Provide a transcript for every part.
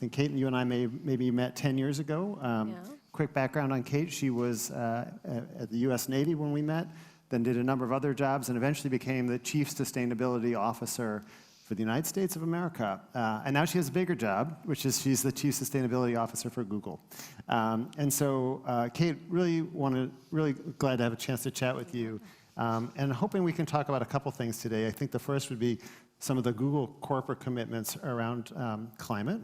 think, Kate, you and I maybe met 10 years ago. Quick background on Kate. She was at the U.S. Navy when we met, then did a number of other jobs, and eventually became the Chief Sustainability Officer for the United States of America. And now she has a bigger job, which is she's the Chief Sustainability Officer for Google. And so, Kate, really glad to have a chance to chat with you. And hoping we can talk about a couple things today. I think the first would be some of the Google corporate commitments around climate.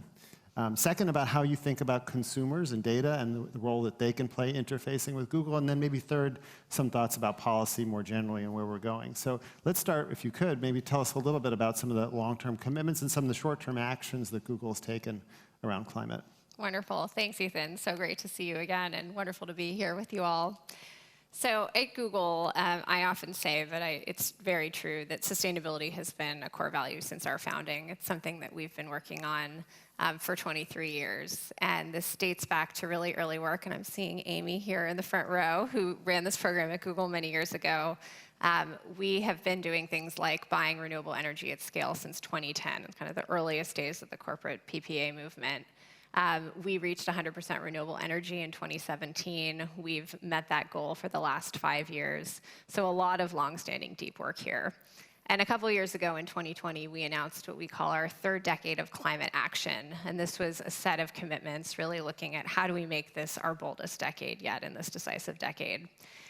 Second, about how you think about consumers and data and the role that they can play interfacing with Google. And then maybe third, some thoughts about policy more generally and where we're going. So let's start, if you could, maybe tell us a little bit about some of the long-term commitments and some of the short-term actions that Google has taken around climate. Wonderful. Thanks, Ethan. So great to see you again, and wonderful to be here with you all. So at Google, I often say that it's very true that sustainability has been a core value since our founding. It's something that we've been working on for 23 years. And this dates back to really early work. And I'm seeing Amy here in the front row, who ran this program at Google many years ago. We have been doing things like buying renewable energy at scale since 2010, kind of the earliest days of the corporate PPA movement. We reached 100% renewable energy in 2017. We've met that goal for the last 5 years. So a lot of longstanding deep work here. And a couple of years ago in 2020, we announced what we call our third decade of climate action. And this was a set of commitments really looking at how do we make this our boldest decade yet in this decisive decade.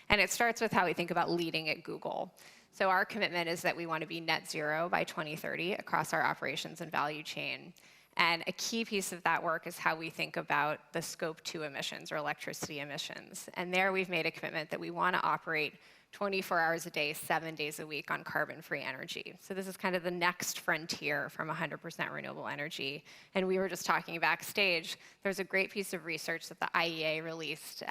And it starts with how we think about leading at Google. So our commitment is that we want to be net zero by 2030 across our operations and value chain. And a key piece of that work is how we think about the Scope 2 emissions, or electricity emissions. And there we've made a commitment that we want to operate 24 hours a day, 7 days a week on carbon-free energy. So this is kind of the next frontier from 100% renewable energy. And we were just talking backstage, there's a great piece of research that the IEA released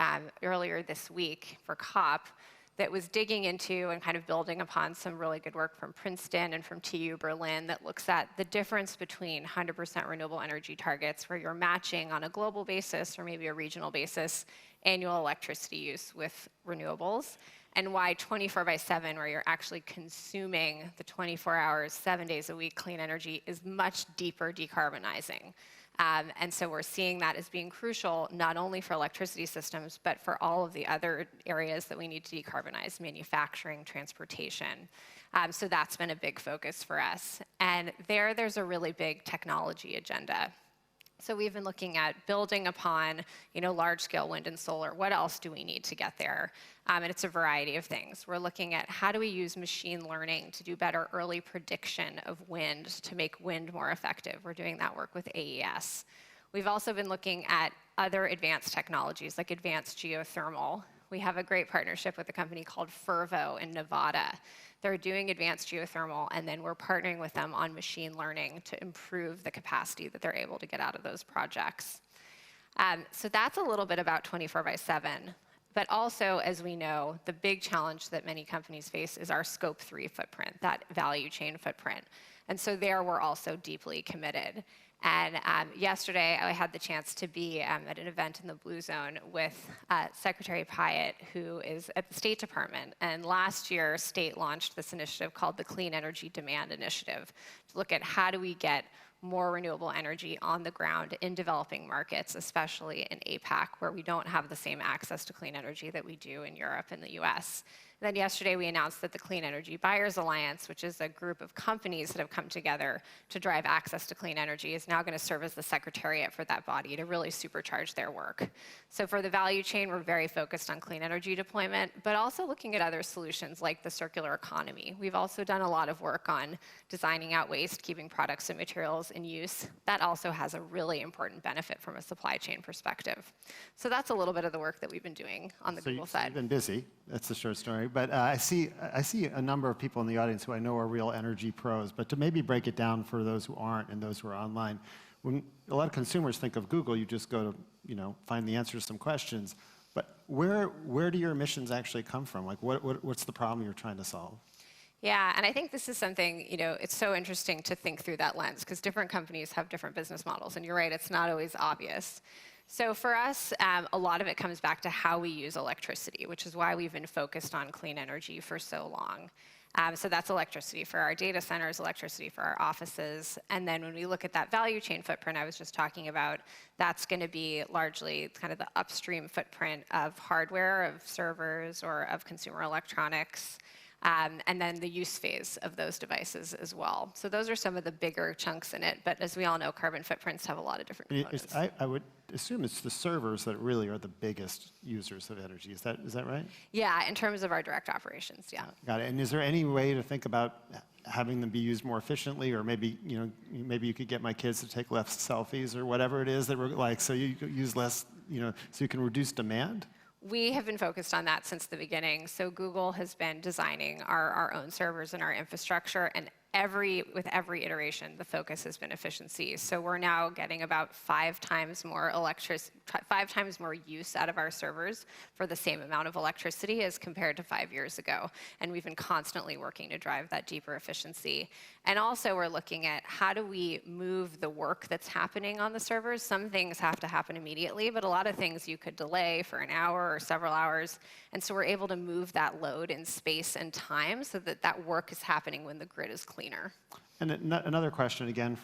earlier this week for COP that was digging into and kind of building upon some really good work from Princeton and from TU Berlin that looks at the difference between 100% renewable energy targets, where you're matching on a global basis or maybe a regional basis annual electricity use with renewables, and why 24/7, where you're actually consuming the 24 hours, 7 days a week clean energy, is much deeper decarbonizing. And so we're seeing that as being crucial, not only for electricity systems, but for all of the other areas that we need to decarbonize: manufacturing, transportation. So that's been a big focus for us. And there's a really big technology agenda. So we've been looking at building upon, large-scale wind and solar. What else do we need to get there? And it's a variety of things. We're looking at how do we use machine learning to do better early prediction of wind to make wind more effective. We're doing that work with AES. We've also been looking at other advanced technologies like advanced geothermal. We have a great partnership with a company called Fervo in Nevada. They're doing advanced geothermal, and then we're partnering with them on machine learning to improve the capacity that they're able to get out of those projects. So that's a little bit about 24/7. But also, as we know, the big challenge that many companies face is our Scope 3 footprint, that value chain footprint. And so there we're also deeply committed. And yesterday, I had the chance to be at an event in the Blue Zone with Secretary Pyatt, who is at the State Department. And last year, State launched this initiative called the Clean Energy Demand Initiative to look at how do we get more renewable energy on the ground in developing markets, especially in APAC, where we don't have the same access to clean energy that we do in Europe and the US. Then yesterday, we announced that the Clean Energy Buyers Alliance, which is a group of companies that have come together to drive access to clean energy, is now going to serve as the secretariat for that body to really supercharge their work. So for the value chain, we're very focused on clean energy deployment, but also looking at other solutions like the circular economy. We've also done a lot of work on designing out waste, keeping products and materials in use. That also has a really important benefit from a supply chain perspective. So that's a little bit of the work that we've been doing on the Google side. You've been busy. That's the short story. But I see a number of people in the audience who I know are real energy pros. But to maybe break it down for those who aren't and those who are online, when a lot of consumers think of Google, you just go to find the answer to some questions. But where do your emissions actually come from? Like what's the problem you're trying to solve? Yeah, and I think this is something, it's so interesting to think through that lens, because different companies have different business models. And you're right, it's not always obvious. So for us, a lot of it comes back to how we use electricity, which is why we've been focused on clean energy for so long. So that's electricity for our data centers, electricity for our offices. And then when we look at that value chain footprint I was just talking about, that's going to be largely kind of the upstream footprint of hardware, of servers, or of consumer electronics. And then the use phase of those devices as well. So those are some of the bigger chunks in it. But as we all know, carbon footprints have a lot of different components. I would assume it's the servers that really are the biggest users of energy. Is that right? Yeah, in terms of our direct operations, yeah. Got it. And is there any way to think about having them be used more efficiently, or maybe maybe you could get my kids to take less selfies or whatever it is that we're like, so you could use less, so you can reduce demand? We have been focused on that since the beginning. So Google has been designing our own servers and our infrastructure, and with every iteration, the focus has been efficiency. So we're now getting about 5 times more use out of our servers for the same amount of electricity as compared to 5 years ago. And we've been constantly working to drive that deeper efficiency. And also we're looking at how do we move the work that's happening on the servers. Some things have to happen immediately, but a lot of things you could delay for an hour or several hours. And so we're able to move that load in space and time so that that work is happening when the grid is cleaner. And another question, again,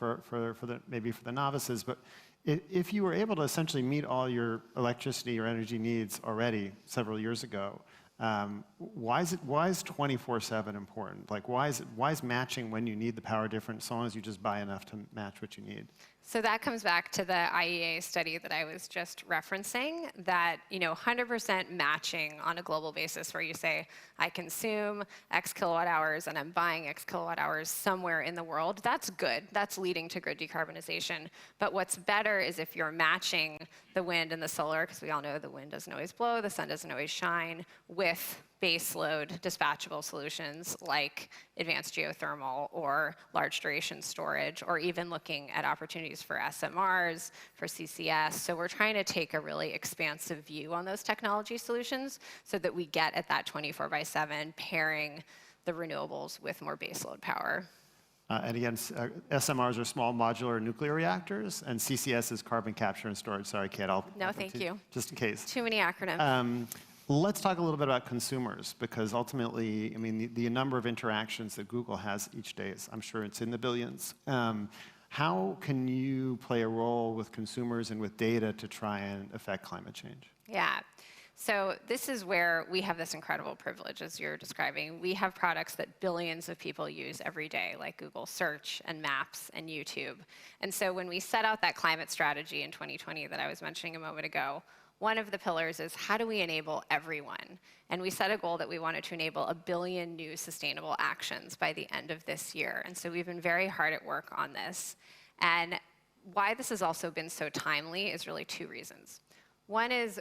maybe for the novices, but if you were able to essentially meet all your electricity or energy needs already several years ago, why is 24/7 important? Like, why is matching when you need the power different, so long as you just buy enough to match what you need? So that comes back to the IEA study that I was just referencing, that 100% matching on a global basis, where you say, I consume X kilowatt hours and I'm buying X kilowatt hours somewhere in the world, that's good. That's leading to grid decarbonization. But what's better is if you're matching the wind and the solar, because we all know the wind doesn't always blow, the sun doesn't always shine, with baseload dispatchable solutions like advanced geothermal or large duration storage, or even looking at opportunities for SMRs, for CCS. So we're trying to take a really expansive view on those technology solutions so that we get at that 24/7 pairing the renewables with more baseload power. And again, SMRs are small modular nuclear reactors, and CCS is carbon capture and storage. Sorry, Kate, No, thank you. Just in case. Too many acronyms. Let's talk a little bit about consumers, because ultimately, I mean, the number of interactions that Google has each day I'm sure it's in the billions. How can you play a role with consumers and with data to try and affect climate change? Yeah. So this is where we have this incredible privilege, as you're describing. We have products that billions of people use every day, like Google Search and Maps and YouTube. And so when we set out that climate strategy in 2020 that I was mentioning a moment ago, one of the pillars is how do we enable everyone? And we set a goal that we wanted to enable 1 billion new sustainable actions by the end of this year. And so we've been very hard at work on this. And why this has also been so timely is really 2 reasons. One is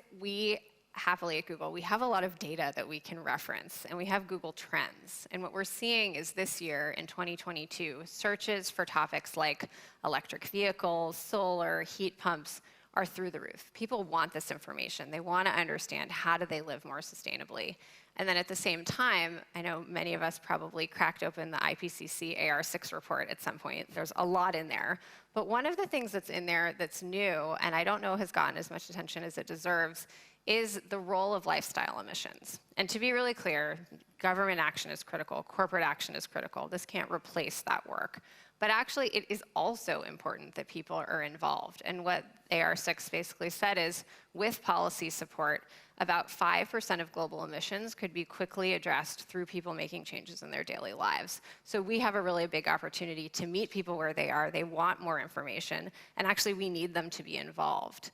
happily at Google, we have a lot of data that we can reference, and we have Google Trends. And what we're seeing is this year, in 2022, searches for topics like electric vehicles, solar, heat pumps, are through the roof. People want this information. They want to understand how do they live more sustainably. And then at the same time, I know many of us probably cracked open the IPCC AR6 report at some point. There's a lot in there. But one of the things that's in there that's new, and I don't know has gotten as much attention as it deserves, is the role of lifestyle emissions. And to be really clear, government action is critical, corporate action is critical. This can't replace that work. But actually, it is also important that people are involved. And what AR6 basically said is, with policy support, about 5% of global emissions could be quickly addressed through people making changes in their daily lives. So we have a really big opportunity to meet people where they are. They want more information, and actually we need them to be involved.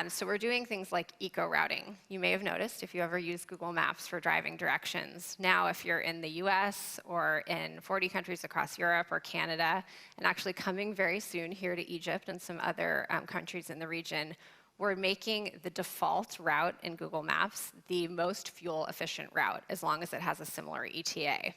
So we're doing things like eco-routing. You may have noticed if you ever use Google Maps for driving directions. Now, if you're in the US or in 40 countries across Europe or Canada, and actually coming very soon here to Egypt and some other countries in the region, we're making the default route in Google Maps the most fuel-efficient route, as long as it has a similar ETA.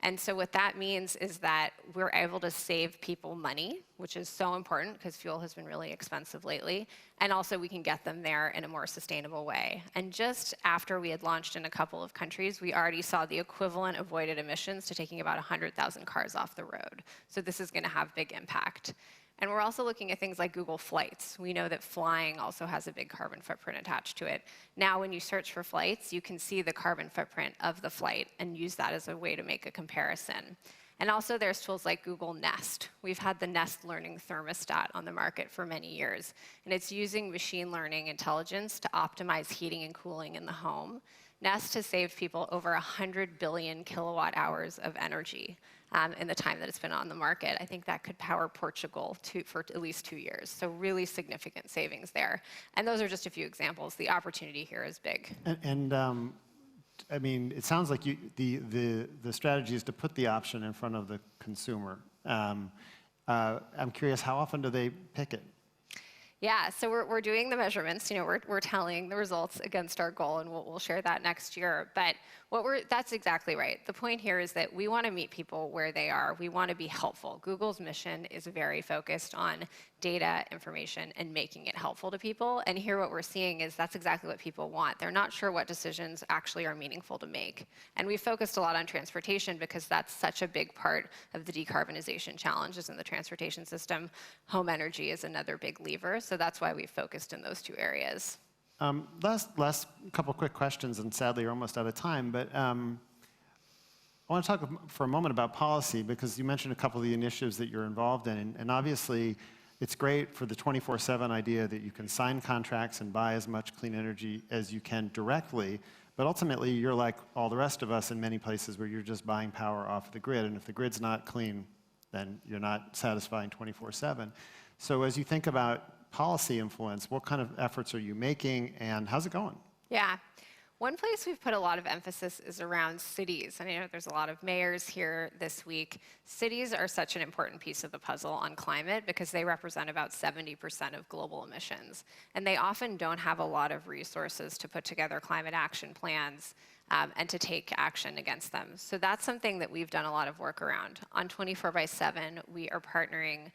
And so what that means is that we're able to save people money, which is so important because fuel has been really expensive lately. And also we can get them there in a more sustainable way. And just after we had launched in a couple of countries, we already saw the equivalent avoided emissions to taking about 100,000 cars off the road. So this is going to have big impact. And we're also looking at things like Google Flights. We know that flying also has a big carbon footprint attached to it. Now, when you search for flights, you can see the carbon footprint of the flight and use that as a way to make a comparison. And also there's tools like Google Nest. We've had the Nest learning thermostat on the market for many years. And it's using machine learning intelligence to optimize heating and cooling in the home. Nest has saved people over 100 billion kilowatt hours of energy in the time that it's been on the market. I think that could power Portugal for at least 2 years. So really significant savings there. And those are just a few examples. The opportunity here is big. I mean, it sounds like the strategy is to put the option in front of the consumer. I'm curious, how often do they pick it? Yeah, so we're doing the measurements. You know, we're tallying the results against our goal, and we'll share that next year. But that's exactly right. The point here is that we want to meet people where they are. We want to be helpful. Google's mission is very focused on data, information, and making it helpful to people. And here what we're seeing is that's exactly what people want. They're not sure what decisions actually are meaningful to make. And we focused a lot on transportation because that's such a big part of the decarbonization challenges in the transportation system. Home energy is another big lever. So that's why we focused in those two areas. Last couple quick questions, and sadly you're almost out of time, but I want to talk for a moment about policy, because you mentioned a couple of the initiatives that you're involved in, and obviously it's great for the 24/7 idea that you can sign contracts and buy as much clean energy as you can directly, but ultimately you're like all the rest of us in many places where you're just buying power off the grid, and if the grid's not clean, then you're not satisfying 24/7. So as you think about policy influence, what kind of efforts are you making, and how's it going? Yeah. One place we've put a lot of emphasis is around cities. And I know there's a lot of mayors here this week. Cities are such an important piece of the puzzle on climate because they represent about 70% of global emissions. And they often don't have a lot of resources to put together climate action plans and to take action against them. So that's something that we've done a lot of work around. On 24/7, we are partnering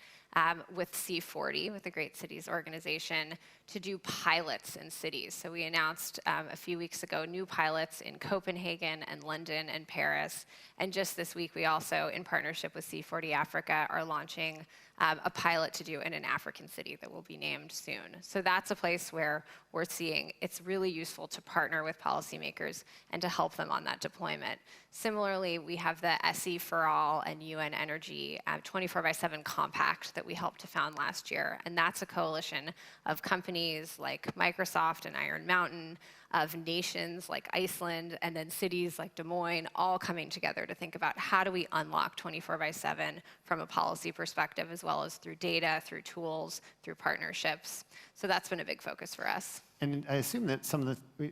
with C40, with the Great Cities Organization, to do pilots in cities. So we announced a few weeks ago new pilots in Copenhagen and London and Paris. And just this week, we also, in partnership with C40 Africa, are launching a pilot to do in an African city that will be named soon. So that's a place where we're seeing it's really useful to partner with policymakers and to help them on that deployment. Similarly, we have the SE for All and UN Energy 24/7 Compact that we helped to found last year. And that's a coalition of companies like Microsoft and Iron Mountain, of nations like Iceland, and then cities like Des Moines, all coming together to think about how do we unlock 24/7 from a policy perspective, as well as through data, through tools, through partnerships. So that's been a big focus for us. And I assume that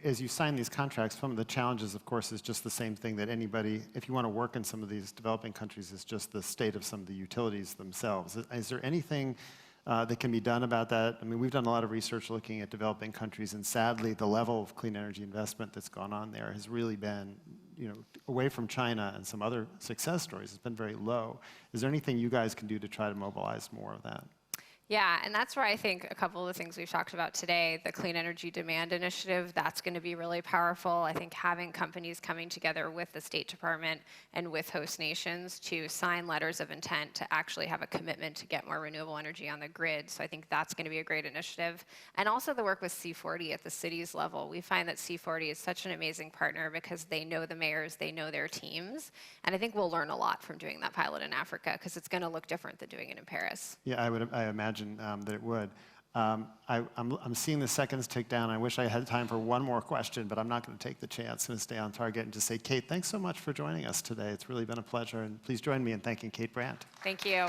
as you sign these contracts, some of the challenges, of course, is just the same thing that anybody, if you want to work in some of these developing countries, is just the state of some of the utilities themselves. Is there anything that can be done about that? I mean, we've done a lot of research looking at developing countries, and sadly, the level of clean energy investment that's gone on there has really been, away from China and some other success stories, it's been very low. Is there anything you guys can do to try to mobilize more of that? Yeah, and that's where I think a couple of the things we've talked about today, the Clean Energy Demand Initiative, that's going to be really powerful. I think having companies coming together with the State Department and with host nations to sign letters of intent to actually have a commitment to get more renewable energy on the grid. So I think that's going to be a great initiative. And also the work with C40 at the cities level. We find that C40 is such an amazing partner because they know the mayors, they know their teams. And I think we'll learn a lot from doing that pilot in Africa because it's going to look different than doing it in Paris. Yeah, I imagine that it would. I'm seeing the seconds tick down. I wish I had time for one more question, but I'm not going to take the chance. I'm going to stay on target and just say, Kate, thanks so much for joining us today. It's really been a pleasure, and please join me in thanking Kate Brandt. Thank you.